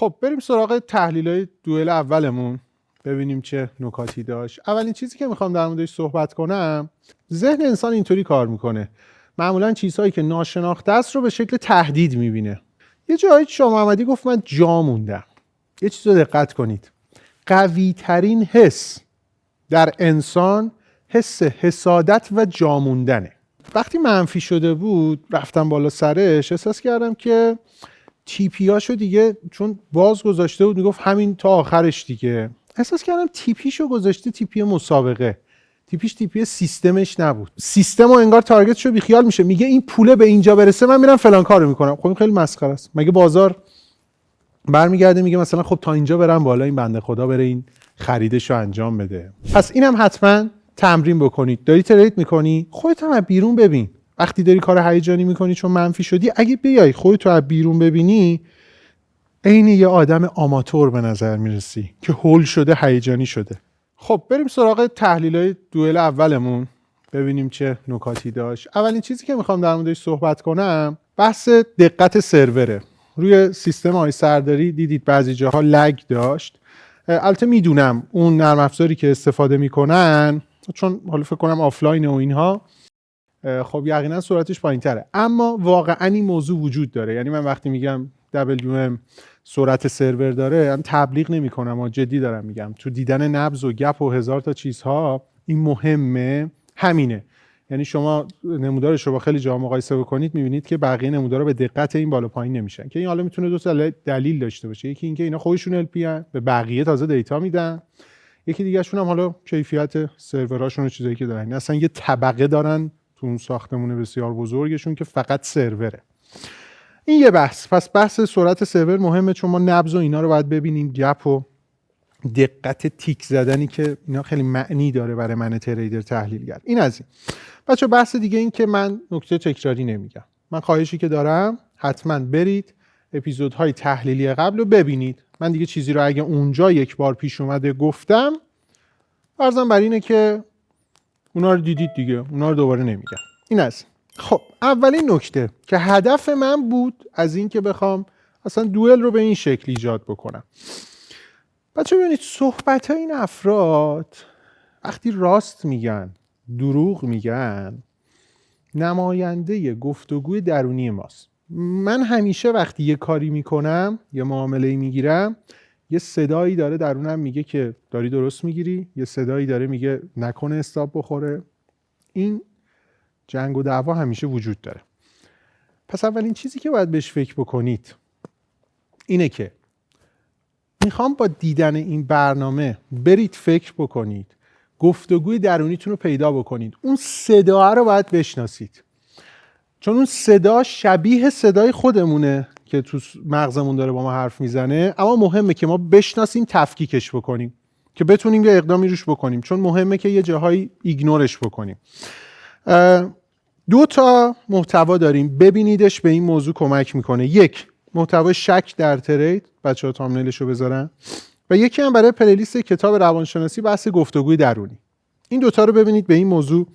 خب بریم سراغ تحلیل‌های دوئل اولمون، ببینیم چه نکاتی داشت. اولین چیزی که میخوام در موردش صحبت کنم، ذهن انسان اینطوری کار میکنه، معمولا چیزهایی که ناشناخته است رو به شکل تهدید میبینه. یه جایی شاه محمدی گفت من جا موندم. یه چیز رو دقت کنید، قوی ترین حس در انسان حس حسادت و جا موندنه. وقتی منفی شده بود رفتم بالا سرش، احساس کردم که تیپیاشو دیگه چون باز گذاشته بود میگفت همین تا آخرش دیگه، احساس کردم تیپیشو گذاشته تیپی مسابقه، تیپیش تیپی سیستمش نبود. سیستمو انگار تارگتشو بیخیال میشه، میگه این پوله به اینجا برسه من میرم فلان کارو میکنم. خب این خیلی مسخره است. مگه بازار برمیگرده میگه مثلا خب تا اینجا برم بالا، این بنده خدا بره این خریدشو انجام بده؟ پس اینم حتما تمرین بکنید. داری ترید میکنی، خودت هم از بیرون ببین. وقتی داری کار هیجانی میکنی چون منفی شدی، اگه بیای خودت رو از بیرون ببینی، عین یه آدم آماتور به نظر میرسی که هول شده، هیجانی شده. خب بریم سراغ تحلیل‌های دوئل اولمون، ببینیم چه نکاتی داشت. اولین چیزی که میخوام در موردش صحبت کنم بحث دقت سروره. روی سیستم آی سرداری دیدید بعضی جاها لگ داشت. البته میدونم اون نرم افزاری که استفاده میکنن، چون حالا فکر کنم آفلاین و اینها، خب یقینا سرعتش پایین‌تره، اما واقعا این موضوع وجود داره. یعنی من وقتی میگم WM سرعت سرور داره، من تبلیغ نمی‌کنم و جدی دارم میگم. تو دیدن نبض و گپ و هزار تا چیزها این مهمه، همینه. یعنی شما نمودارش رو با خیلی جا مقایسه بکنید می‌بینید که بقیه نمودارها به دقت این بالا پایین نمیشن، که این حالا میتونه دو تا دلیل داشته باشه. یکی اینکه اینا خودشون LP ان، به بقیه تازه دیتا میدن. یکی دیگه شون هم حالا کیفیت سروراشون و چیزایی که دارن. اصلا یه طبقه دارن تو اون ساختمون بسیار بزرگشون که فقط سروره. این یه بحث. پس بحث سرعت سرور مهمه، چون ما نبض و اینا رو باید ببینیم، گپ و دقت تیک زدنی که اینا خیلی معنی داره برای من تریدر تحلیلگر. این از این. بچه بحث دیگه این که من نکته تکراری نمیگم. من خواهشی که دارم حتما برید اپیزودهای تحلیلی قبل رو ببینید. من دیگه چیزی رو اگه اونجا یک بار پیش اومده گفتم، فرضاً بر اینه که اونا رو دیدید دیگه، اونا رو دوباره نمیگم. این از. خب اولین نکته که هدف من بود از این که بخوام اصلا دوئل رو به این شکل ایجاد بکنم. بچه ببینید صحبت این افراد وقتی راست میگن، دروغ میگن، نماینده گفتگوی درونی ماست. من همیشه وقتی یه کاری میکنم، یه معامله‌ای میگیرم، یه صدایی داره درونم میگه که داری درست میگیری، یه صدایی داره میگه نکنه استاپ بخوره. این جنگ و دعوا همیشه وجود داره. پس اولین چیزی که باید بهش فکر بکنید اینه که میخوام با دیدن این برنامه برید فکر بکنید، گفتگوی درونیتون رو پیدا بکنید. اون صدا رو باید بشناسید، چون اون صدا شبیه صدای خودمونه که تو مغزمون داره با ما حرف میزنه، اما مهمه که ما بشناسیم، تفکیکش بکنیم که بتونیم یه اقدامی روش بکنیم، چون مهمه که یه جاهایی ایگنورش بکنیم. 2 تا محتوا داریم، ببینیدش، به این موضوع کمک میکنه. یک، محتوای شک در ترید، بچه‌ها تامنیلش رو بذارن، و یکی هم برای پلیلیست کتاب روانشناسی بحث گفتگوی درونی. این 2 تا رو ببینید، به این موضوع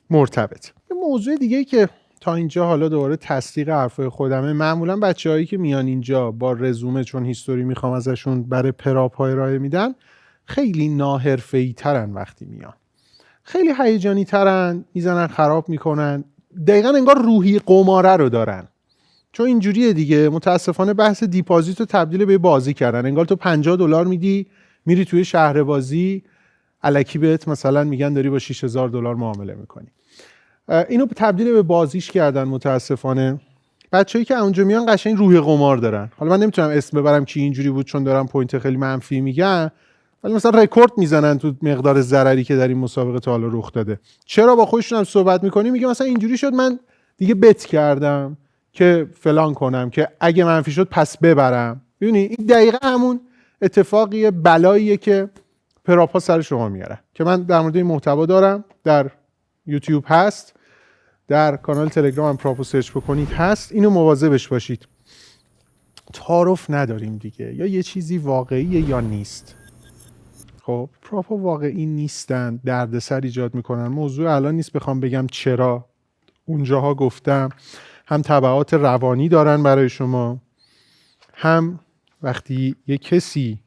مرتبط. یه موضوع دیگه که تا اینجا حالا دوباره تصدیق حرفای خودمه، معمولا بچه‌هایی که میان اینجا با رزومه، چون هیستوری میخوام ازشون برای پراپای ارائه میدن، خیلی ناحرفه‌ای ترن. وقتی میان خیلی هیجانی ترن، میزنن خراب میکنن، دقیقاً انگار روحی قماره رو دارن. چون اینجوریه دیگه، متاسفانه بحث دیپازیت رو تبدیل به بازی کردن. انگار تو $50 میدی، میری توی شهر بازی، الکی بهت مثلا میگن داری با $6000 معامله میکنی. اینو تبدیل به بازیش کردن متاسفانه. بچه‌ای که اونجا میان قشنگ روحی قمار دارن. حالا من نمیتونم اسم ببرم کی اینجوری بود، چون دارم پوینت خیلی منفی میگن، ولی مثلا رکورد میزنن تو مقدار ضرری که در این مسابقه تا حالا رخ داده. چرا با خودشون هم صحبت میکنی، میگه مثلا اینجوری شد، من دیگه بت کردم که فلان کنم که اگه منفی شد پس ببرم. ببینی این دقیقاً همون اتفاقیه، بلاییه که پراپا سر شما میاره، که من در مورد این محتوا دارم، در یوتیوب هست، در کانال تلگرام هم پراپو سرچ بکنید هست. اینو مواظبش باشید. تعارف نداریم دیگه، یا یه چیزی واقعیه یا نیست. خب پراپا واقعی نیستن، دردسر ایجاد میکنن. موضوع الان نیست بخوام بگم چرا. اونجاها گفتم هم تبعات روانی دارن برای شما، هم وقتی یه کسی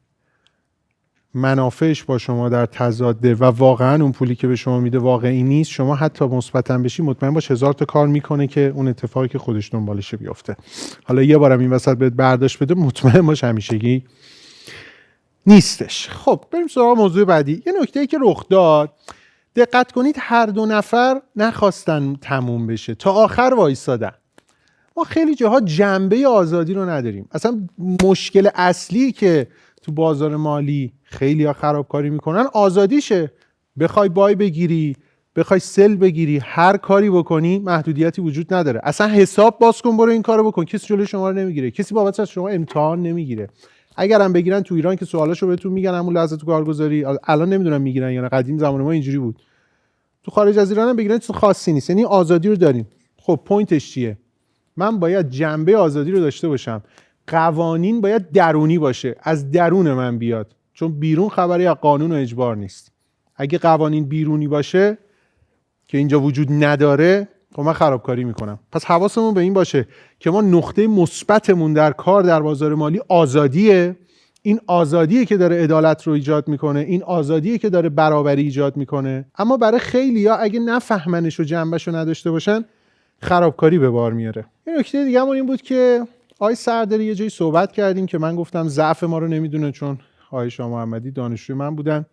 منافعش با شما در تضاده و واقعا اون پولی که به شما میده واقعی نیست، شما حتی مثبتاً بشی مطمئن باش 1000 تا کار میکنه که اون اتفاقی که خودش دنبالشه بیفته. حالا یه بارم این وسط بهت برداشت بده، مطمئن باش همیشگی نیستش. خب بریم سراغ موضوع بعدی. یه نکته‌ای که رخ داد، دقت کنید هر دو نفر نخواستن تموم بشه، تا آخر وایسادن. ما خیلی جاها جنبه آزادی رو نداریم. اصلا مشکل اصلی که تو بازار مالی خیلی ها خرابکاری میکنن آزادیشه. بخوای بای بگیری، بخوای سل بگیری، هر کاری بکنی محدودیتی وجود نداره. اصلا حساب باز کن برو این کارو بکن، کسی جلوی شما رو نمیگیره، کسی بابت از شما امتحان نمیگیره. اگرم بگیرن تو ایران که سوالاشو بهتون میگن همون لحظه تو کارگزاری، الان نمیدونم میگیرن یا نه، قدیم زمان ما اینجوری بود. تو خارج از ایران هم بگیرن چیز خاصی نیست، یعنی آزادی رو داریم. خب پوینتش چیه؟ من باید جنبه آزادی رو داشته باشم. قوانین باید درونی باشه، از درون من بیاد، چون بیرون خبری از قانون و اجبار نیست. اگه قوانین بیرونی باشه که اینجا وجود نداره، خب من خرابکاری میکنم. پس حواسمون به این باشه که ما نقطه مثبتمون در کار در بازار مالی آزادیه. این آزادیه که داره عدالت رو ایجاد میکنه، این آزادیه که داره برابری ایجاد میکنه. اما برای خیلیا اگه نفهمنش و جنبش رو نداشته باشن، خرابکاری به بار میاره. یه نکته دیگه همون این بود که آقای سرداری یه جایی صحبت کردیم که من گفتم ضعف ما رو نمیدونه، چون آقای شاه محمدی دانشجوی من بودن،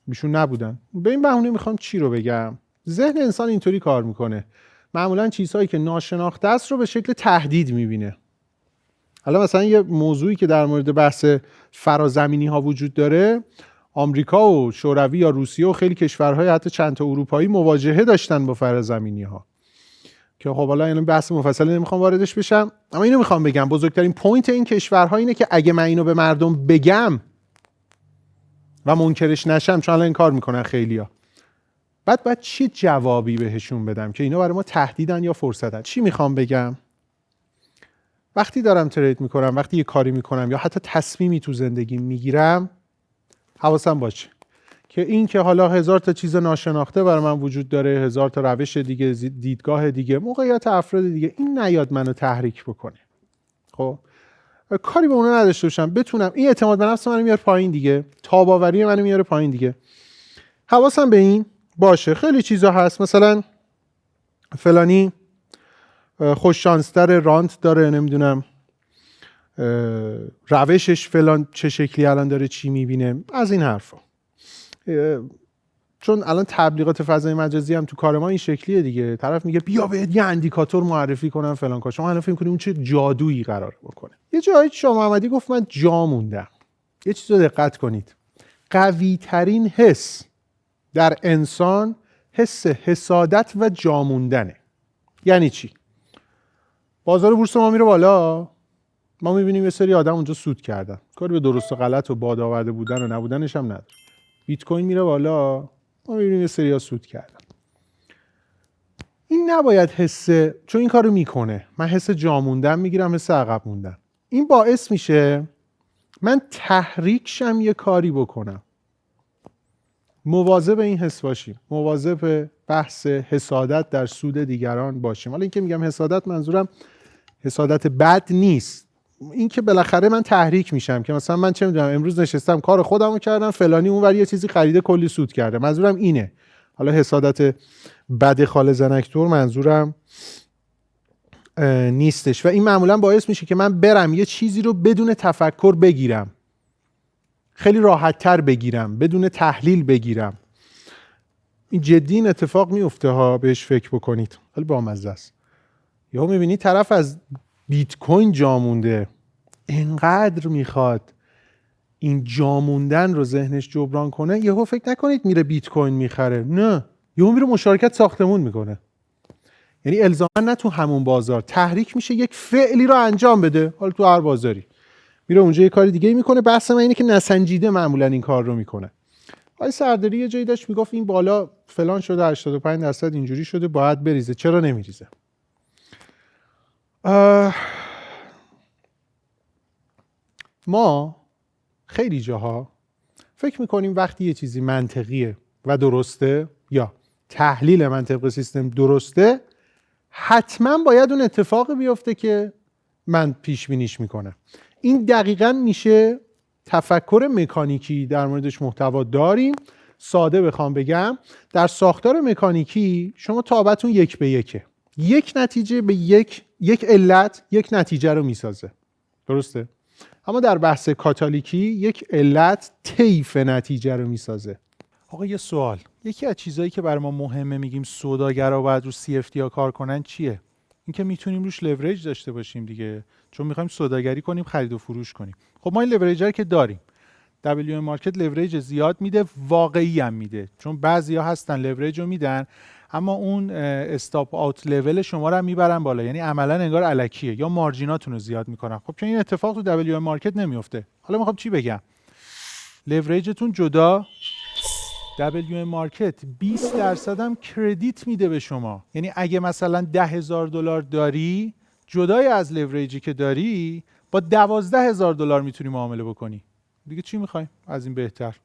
ایشون نبودن. به این بهونه میخوام چی رو بگم؟ ذهن انسان اینطوری کار میکنه، معمولا چیزهایی که ناشناخته است رو به شکل تهدید میبینه. حالا مثلا یه موضوعی که در مورد بحث فرازمینی ها وجود داره، آمریکا و شوروی یا روسیه و خیلی کشورهای حتی چند تا اروپایی مواجهه داشتن با فرازمینی ها، که خب حالا این بحث مفصلی نمیخوام واردش بشم. اما اینو میخوام بگم بزرگترین پوینت این کشورها اینه که اگه من اینو به مردم بگم و منکرش نشم، چون الان این کار میکنن خیلیا، بعد چی جوابی بهشون بدم که اینا برای ما تهدیدن یا فرصتن؟ چی میخوام بگم؟ وقتی دارم ترید میکنم، وقتی یه کاری میکنم یا حتی تصمیمی تو زندگی میگیرم، حواسم باشه که این که حالا 1000 تا چیز ناشناخته برای من وجود داره، 1000 تا روش دیگه، دیدگاه دیگه، موقعیت افراد دیگه، این نیاد منو تحریک بکنه. خب کاری به اونا نداشته باشم، بتونم این اعتماد به نفس منو میاره پایین دیگه، تاباوری منو میاره پایین دیگه. حواسم به این باشه. خیلی چیزا هست، مثلا فلانی خوش شانستر، رانت داره، نمیدونم روشش فلان چه شکلی الان داره چی میبینه، از این حرفا. چون الان تبلیغات فضای مجازی هم تو کار ما این شکلیه دیگه. طرف میگه بیا بهت یه اندیکاتور معرفی کنم فلان کار، شما الان فکر کنید اون چه جادویی قراره بکنه. یه جایی شاه محمدی گفت من جا موندم. یه چیز رو دقت کنید، قوی ترین حس در انسان حس حسادت و جا موندنه. یعنی چی؟ بازار بورس ما میره بالا، ما میبینیم یه سری آدم اونجا سود کردن، کاری به درست و غلط و باد آورده بودن و نبودنش هم نداره. بیت کوین میره بالا، ما میبینیم یه سری ها سود کردن. این نباید حسه، چون این کارو میکنه من حس جا موندن میگیرم، حس عقب موندن. این باعث میشه من تحریک شم یه کاری بکنم. مواظب این حس باشیم، مواظب بحث حسادت در سود دیگران باشیم. حالا این که میگم حسادت، منظورم حسادت بد نیست، این که بالاخره من تحریک میشم که مثلا من چه میدونم امروز نشستم کار خودمو کردم، فلانی اونور یه چیزی خریده کلی سود کرده، منظورم اینه. حالا حسادت بد خال زنکتور منظورم نیستش. و این معمولا باعث میشه که من برم یه چیزی رو بدون تفکر بگیرم، خیلی راحت تر بگیرم، بدون تحلیل بگیرم. این جدی این اتفاق میفته ها، بهش فکر بکنید. خیلی بامزه است. یهو میبینی طرف از بیت کوین جا مونده، اینقدر میخواد این جا موندن رو ذهنش جبران کنه، یهو فکر نکنید میره بیت کوین میخره، نه، یهو میره مشارکت ساختمون میکنه. یعنی الزاما نه تو همون بازار، تحریک میشه یک فعلی رو انجام بده، حالا تو هر بازاری میره اونجا یه کاری دیگه میکنه. بحث من اینه که نسنجیده معمولا این کار رو میکنه. آقای سرداری یه جایی داشت میگفت این بالا فلان شده، 85% اینجوری شده، باید بریزه، چرا نمیریزه؟ ما خیلی جاها فکر میکنیم وقتی یه چیزی منطقیه و درسته یا تحلیل من طبق سیستم درسته، حتما باید اون اتفاق بیفته که من پیش بینیش میکنم. این دقیقاً میشه تفکر مکانیکی در موردش محتوا داریم. ساده بخوام بگم، در ساختار مکانیکی شما تابعتون 1:1، یک نتیجه به یک علت یک نتیجه رو میسازه، درسته؟ اما در بحث کاتالیکی یک علت طیف نتیجه رو میسازه. آقا یه سوال، یکی از چیزایی که برای ما مهمه میگیم سوداگرا باید رو CFD کار کنن چیه؟ اینکه میتونیم روش لورج داشته باشیم دیگه، چون میخوایم سوداگری کنیم، خرید و فروش کنیم. خب ما این لورج رو که داریم، WM مارکت لورج زیاد میده، واقعی هم میده، چون بعضیا هستن لورج رو میدن اما اون استاپ آوت لول شما رو هم میبرن بالا، یعنی عملا انگار الکیه یا مارجیناتون رو زیاد میکنن. خب چون این اتفاق تو WM مارکت نمیفته. حالا میخوام چی بگم؟ لورجتون جدا، WM مارکت 20% هم کردیت میده به شما، یعنی اگه مثلا $10,000 داری، جدای از لورجی که داری با $12,000 میتونی معامله بکنی. دیگه چی میخوایم از این بهتر؟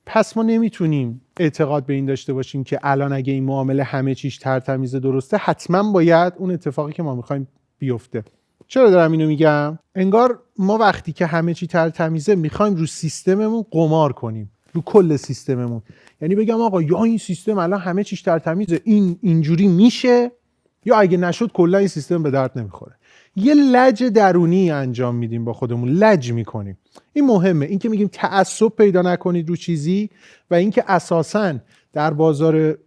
پس ما نمیتونیم اعتقاد به این داشته باشیم که الان اگه این معامله همه چیش ترتمیز درسته، حتما باید اون اتفاقی که ما میخوایم بیفته. چرا دارم اینو میگم؟ انگار ما وقتی که همه چی ترتمیزه میخوایم رو سیستممون قمار کنیم، رو کل سیستممون. یعنی بگم آقا یا این سیستم الان همه چیش ترتمیزه، این اینجوری میشه، یا اگه نشد کلا این سیستم به درد نمیخوره. یه لج درونی انجام میدیم با خودمون، لج میکنیم. این مهمه، این که میگیم تعصب پیدا نکنید رو چیزی، و اینکه اساساً در بازار،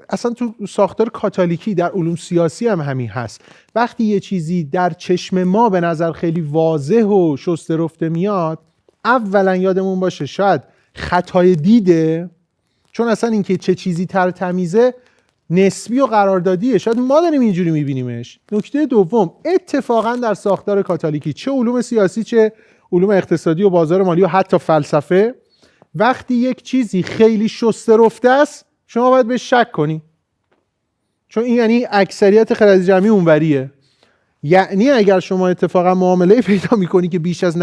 اصلا تو ساختار کاتالیکی در علوم سیاسی هم همین هست. وقتی یه چیزی در چشم ما به نظر خیلی واضح و شسته رفته میاد، اولا یادمون باشه شاید خطای دیده، چون اصلا اینکه چه چیزی ترتمیزه نسبی و قراردادیه، شاید ما داریم اینجوری میبینیمش. نکته دوم، اتفاقا در ساختار کاتالیکی چه علوم سیاسی چه علوم اقتصادی و بازار مالی و حتی فلسفه، وقتی یک چیزی خیلی شسته رفته است شما باید بهش شک کنی، چون این یعنی اکثریت خرد جمعی اونوریه. یعنی اگر شما اتفاقا معامله پیدا میکنی که بیش از 90%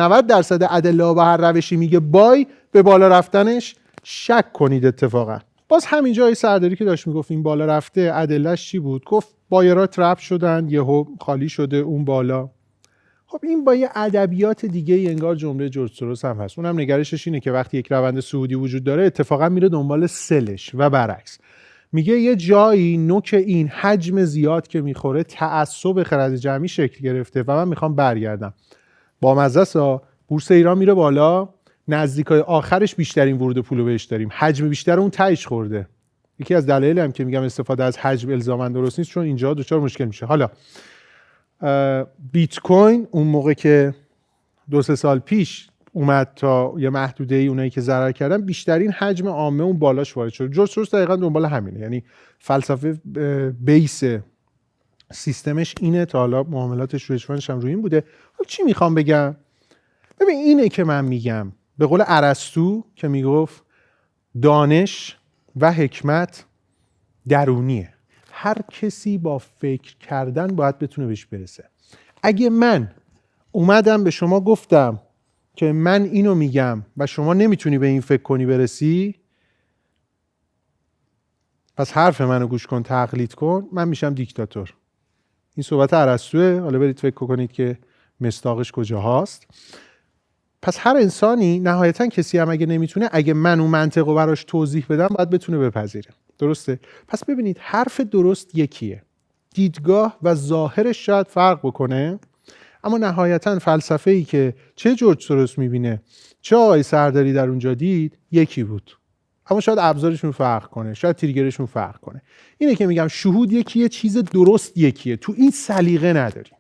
ادله به هر روشی میگه بای به بالا رفتنش، شک کنید. اتفاقا باز همین جای سرداری که داشت میگفت این بالا رفته، ادلهش چی بود؟ گفت بایرها ترپ شدن، یهو خالی شده اون بالا. خب این با یه ادبیات دیگه انگار جمله جورج سوروس هم هست. اونم نگرشش اینه که وقتی یک روند صعودی وجود داره اتفاقا میره دنبال سلش و برعکس. میگه یه جایی نوک این حجم زیاد که میخوره تعصب خرد جمعی شکل گرفته و من میخوام برگردم. با مزه سا بورس ایران میره بالا، نزدیکای آخرش بیشترین ورود پولو بهش داریم، حجم بیشتر اون تهش خورده. یکی از دلایلی هم که میگم استفاده از حجم الزاما درست نیست، چون اینجا دچار مشکل میشه. حالا بیت کوین اون موقع که 2-3 سال پیش اومد تا یه محدوده ای، اونایی که ضرر کردن بیشترین حجم عامه اون بالاش وارد شد. جورج سوروس دقیقاً دنبال همینه، یعنی فلسفه بیس سیستمش اینه، تا حالا معاملاتش رو هم روی این بوده. حالا چی میخوام بگم؟ ببین اینه که من میگم به قول ارسطو که میگفت دانش و حکمت درونیه، هر کسی با فکر کردن باید بتونه بهش برسه. اگه من اومدم به شما گفتم که من اینو میگم و شما نمیتونی به این فکر کنی برسی، پس حرف منو گوش کن، تقلید کن، من میشم دیکتاتور. این صحبت ارسطوئه، حالا برید فکر کنید که مصداقش کجا هست. پس هر انسانی نهایتا کسی هم اگه نمیتونه، اگه من اون منطقو براش توضیح بدم باید بتونه بپذیره. درسته؟ پس ببینید حرف درست یکیه، دیدگاه و ظاهرش شاید فرق بکنه، اما نهایتا فلسفه‌ای که چه جورج سوروس میبینه چه آقای سرداری در اونجا دید یکی بود، اما شاید ابزارشون فرق کنه، شاید تریگرشون فرق کنه. اینه که میگم شهود یکیه، چیز درست یکیه، تو این سلیقه نداریم.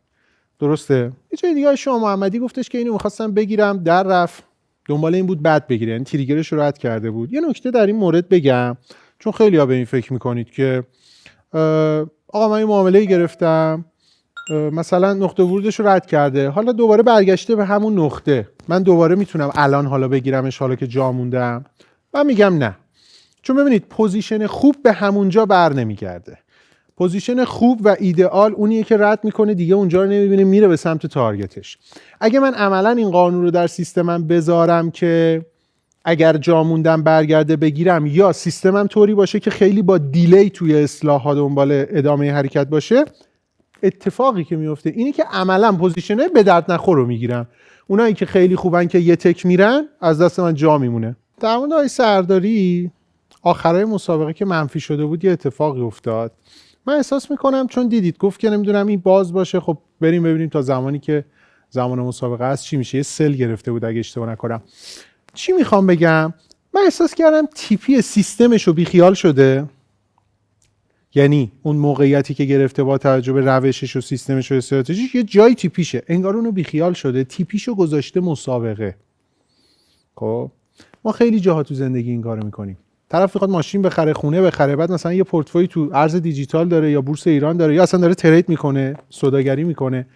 درسته؟ یه جای دیگه شاه محمدی گفتش که اینو می‌خواستم بگیرم، در رفت دنبال این بود بعد بگیره، یعنی تریگرش رو رد کرده بود. یه نکته در این مورد بگم، چون خیلی‌ها به این فکر می‌کنید که آقا من این معامله‌ای گرفتم، مثلا نقطه ورودش رو رد کرده، حالا دوباره برگشته به همون نقطه، من دوباره میتونم الان حالا بگیرمش حالا که جا موندم. من میگم نه، چون ببینید پوزیشن خوب به همونجا بر نمیگرده. پوزیشن خوب و ایدئال اونیه که رد میکنه دیگه اونجا رو نمیبینه، میره به سمت تارگتش. اگه من عملا این قانون رو در سیستمم بذارم که اگر جا موندم برگرده بگیرم، یا سیستمم طوری باشه که خیلی با دیلی توی اصلاحات دنبال ادامه حرکت باشه، اتفاقی که میفته اینی که عملا پوزیشنه به درد نخور رو میگیرن. اونایی که خیلی خوبن که یه تک میرن از دست من جا میمونه. در مورد آقای سرداری آخرای مسابقه که منفی شده بود یه اتفاقی افتاد. من احساس میکنم چون دیدید گفت که نمیدونم این باز باشه، خب بریم ببینیم تا زمانی که زمان مسابقه است چی میشه. یه سل گرفته بود اگه اشتباه نکنم. چی میخوام بگم؟ من احساس کردم تیپی سیستمش رو بیخیال شده. یعنی اون موقعیتی که گرفته با توجه به روشش و سیستمش و استراتژیش یه جای تیپیشه، انگار اونو بیخیال شده، تیپیشو گذاشته مسابقه. خب ما خیلی جاها تو زندگی این کارو میکنیم. طرف میخواد ماشین بخره، خونه بخره، بعد مثلا یه پورتفوی تو ارز دیجیتال داره یا بورس ایران داره یا اصلا داره ترید میکنه، سوداگری میکنه،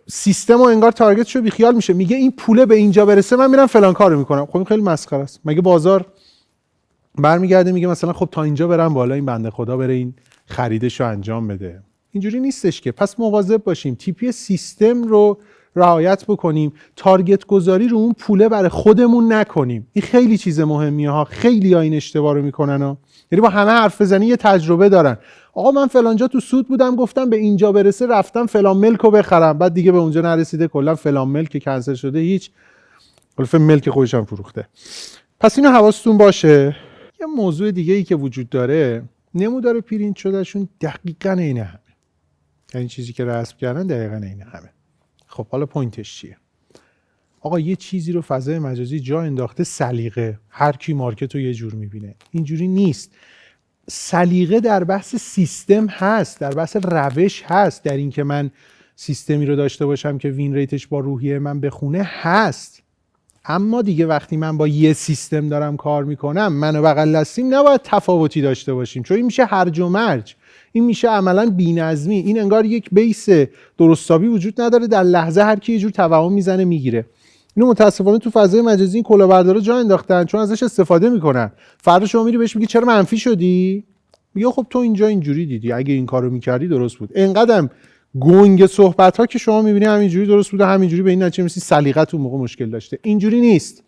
سیستم و انگار تارگتشو بیخیال میشه، میگه این پوله به اینجا برسه من میرم فلان کارو میکنم. خب این خیلی مسخره است. مگه بازار برمیگرده میگه مثلا خب تا اینجا برم بالا، این بنده خدا بره این خریدشو انجام بده؟ اینجوری نیستش که. پس مواظب باشیم، تیپی سیستم رو رعایت بکنیم، تارگت گذاری رو اون پوله برای خودمون نکنیم. این خیلی چیز مهمیه ها. خیلی ها این اشتباه رو میکنن ها. یعنی با همه حرف بزنی یه تجربه دارن. آقا من فلانجا تو سود بودم، گفتم به اینجا برسه رفتم فلان ملکو بخرم، بعد دیگه به اونجا نرسیده، کلا فلان ملک کنسل شده، هیچ کلا ملک خودش هم فروخته. پس اینو حواستون باشه. یه موضوع دیگه ای که وجود داره، نمودار پرینت شدهشون دقیقاً عین همه. یعنی چیزی که رسم کردن دقیقاً عین همه. خب حالا پوینتش چیه؟ آقا یه چیزی رو فضای مجازی جا انداخته سلیقه، هر کی مارکت رو یه جور میبینه. اینجوری نیست. سلیقه در بحث سیستم هست، در بحث روش هست، در این که من سیستمی رو داشته باشم که وین ریتش با روحیه من بخونه هست. اما دیگه وقتی من با یه سیستم دارم کار میکنم، من و بغل دستیم نباید تفاوتی داشته باشیم، چون این میشه هرج و مرج، این میشه عملا بی‌نظمی. این انگار یک بیس درستابی وجود نداره، در لحظه هر کی یه جور توهم میزنه میگیره. اینو متاسفانه تو فضای مجازی این کلاهبردارا جا انداختن، چون ازش استفاده میکنن. فردا شما میری بهش میگی چرا منفی شدی؟ میگه خب تو اینجا اینجوری دیدی، اگه این کارو میکردی درست بود. اینقدرم گنگ صحبت ها که شما میبینی همینجوری درست بوده، همینجوری به این نتیجه میرسی سلیقت اون موقع مشکل داشته. اینجوری نیست.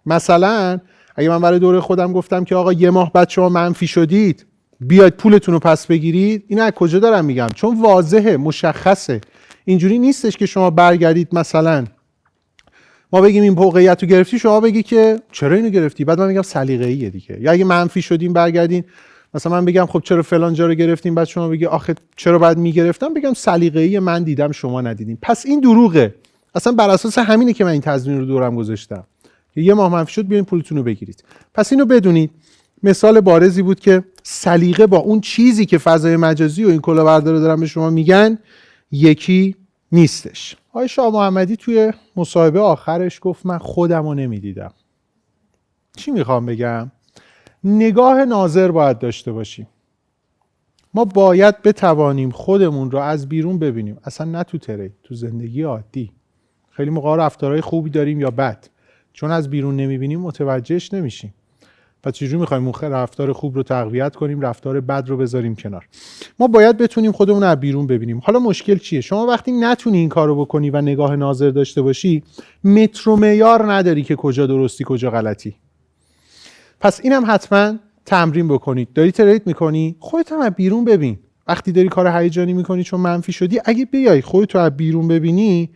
مثلا اگه من برای دوره خودم گفتم که آقا یه ماه بعد شما منفی شدید، بیاید پولتون رو پس بگیرید، اینو از کجا دارم میگم؟ چون واضحه، مشخصه. اینجوری نیستش که شما برگردید مثلا ما بگیم این موقعیت رو گرفتی، شما بگی که چرا اینو گرفتی، بعد من میگم سلیقه‌ایه دیگه. یا اگه منفی شدیم برگردین مثلا من بگم خب چرا فلان جا رو گرفتیم، بعد شما بگی آخه چرا بعد میگرفتم، بگم سلیقه‌ای من دیدم شما ندیدین. پس این دروغه. اصلا بر اساس همینه که من این تضمین رو دورم گذاشتم که یه ماه منفی شد بیاین پولتون رو بگیرید. پس اینو بدونید. مثال بارزی بود که سلیقه با اون چیزی که فضای مجازی و این کلاهبردارا دارن به شما میگن یکی نیستش. آقای شاه محمدی توی مصاحبه آخرش گفت من خودم رو نمیدیدم. چی میخوام بگم؟ نگاه ناظر باید داشته باشیم. ما باید بتوانیم خودمون رو از بیرون ببینیم، اصلا نه تو ترید، تو زندگی عادی. خیلی موقع رفتارهای خوبی داریم یا بد، چون از بیرون نمیبینیم متوجهش نمیشیم. پس چجوری میخوایم اون رفتار خوب رو تقویت کنیم، رفتار بد رو بذاریم کنار؟ ما باید بتونیم خودمون رو از بیرون ببینیم. حالا مشکل چیه؟ شما وقتی نتونی این کارو بکنی و نگاه ناظر داشته باشی، متر و معیار نداری که کجا درستی کجا غلطی. پس اینم حتما تمرین بکنید. داری ترید میکنی، خودت هم از بیرون ببین. وقتی داری کار هیجانی میکنی چون منفی شدی، اگه بیای خودت رو از بیرون ببینی،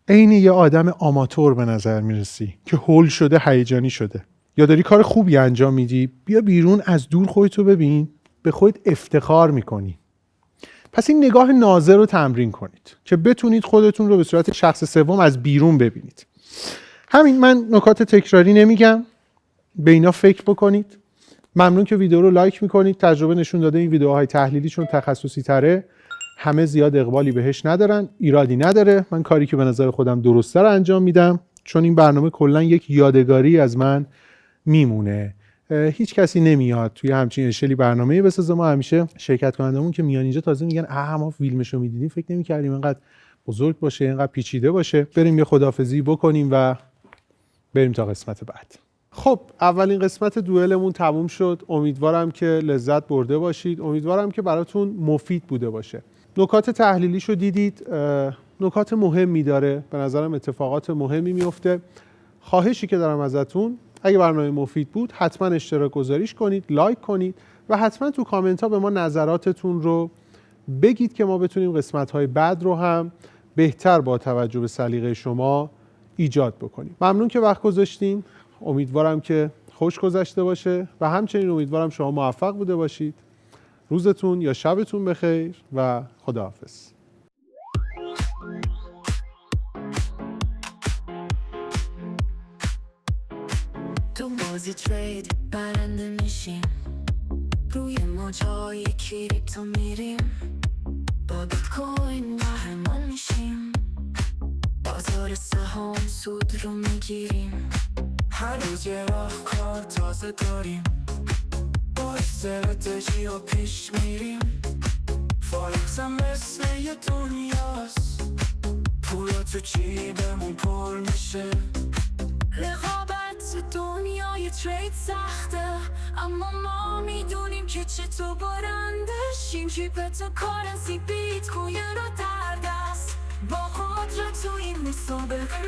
عین یه آدم آماتور به نظر میرسی که هول شده، هیجانی شده. یا داری کار خوبی انجام میدی، بیا بیرون از دور خودت رو ببین، به خودت افتخار میکنی. پس این نگاه ناظر رو تمرین کنید که بتونید خودتون رو به صورت شخص سوم از بیرون ببینید. همین. من نکات تکراری نمیگم، به اینا فکر بکنید. ممنون که ویدیو رو لایک میکنید. تجربه نشون داده این ویدیوهای تحلیلی چون تخصصی تره، همه زیاد اقبالی بهش ندارن. ایرادی نداره، من کاری که به نظر خودم درسته رو انجام میدم، چون این برنامه کلا یک یادگاری از من میمونه. هیچ کسی نمیاد توی همچین اشلی برنامه‌ای بسازه. ما همیشه شرکت کنندمون که میان اینجا تازه میگن ما فیلمشو میدیدیم فکر نمی‌کردیم اینقدر بزرگ باشه، اینقدر پیچیده باشه. بریم یه خداحافظی بکنیم و بریم تا قسمت بعد. خب اولین قسمت دوئلمون تموم شد. امیدوارم که لذت برده باشید. امیدوارم که براتون مفید بوده باشه. نکات تحلیلیشو دیدید، نکات مهمی داره. به نظرم اتفاقات مهمی میفته. خواهشی که دارم ازتون، اگه برنامه مفید بود حتما اشتراک گذاریش کنید، لایک کنید و حتما تو کامنت ها به ما نظراتتون رو بگید که ما بتونیم قسمت‌های بعد رو هم بهتر با توجه به سلیقه شما ایجاد بکنیم. ممنون که وقت گذاشتین. امیدوارم که خوش گذشته باشه و همچنین امیدوارم شما موفق بوده باشید. روزتون یا شبتون بخیر و خداحافظ. تو بازی ترید برنده میشیم، روی موجای کریپتو میریم، با بیت کوین قهرمان میشیم، بازار سهام سود رو میگیریم، هر روز یه راهکار تازه داریم، با استراتژی و پیش میریم، فارکس هم مثل یه دنیاست، پولا تو جیبمون پر میشه. رقابت دنیای ترید سخته، اما ما میدونیم که چطور برندشیم. کریپتو کارنسی بیت کوین رو در دست، با قدرت تو این مسابقه